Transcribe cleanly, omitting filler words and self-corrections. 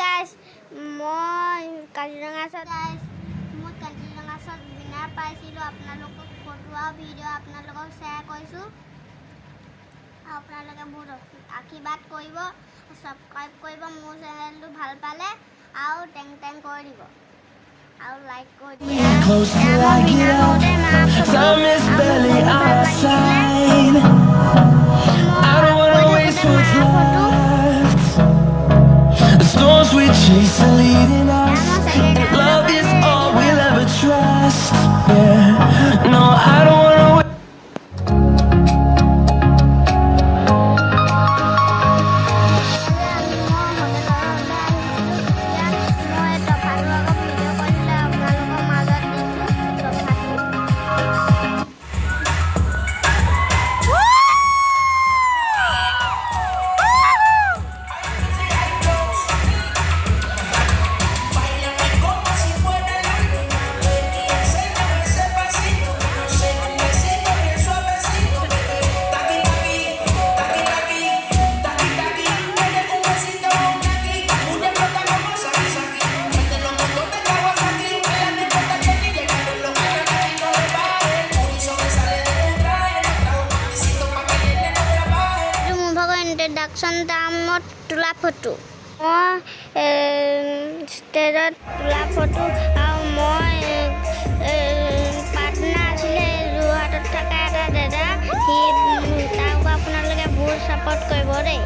guys, মই কাজিৰঙাত বিনাৰ পাইছিলোঁ আপোনালোকক ফটো আৰু ভিডিঅ' আপোনালোকক শ্বেয়াৰ কৰিছোঁ আপোনালোকে বহুত আশীৰ্বাদ কৰিব ছাবস্ক্ৰাইব কৰিব মোৰ চেনেলটো ভাল পালে আৰু টেং টেং কৰি দিব আৰু লাইক কৰি দিব Time is barely on our side. I don't wanna waste what's left. The storms we chase are leading us, and love is all we'll ever trust. Yeah, no, I don't wanna waste. Introduction টাইমত তোলা photo মই ষ্টেজত তোলা photo আৰু মই partner আছিলে যোৰহাটত থকা এটা দাদা সি তাক আপোনালোকে বহুত ছাপোৰ্ট কৰিব দেই।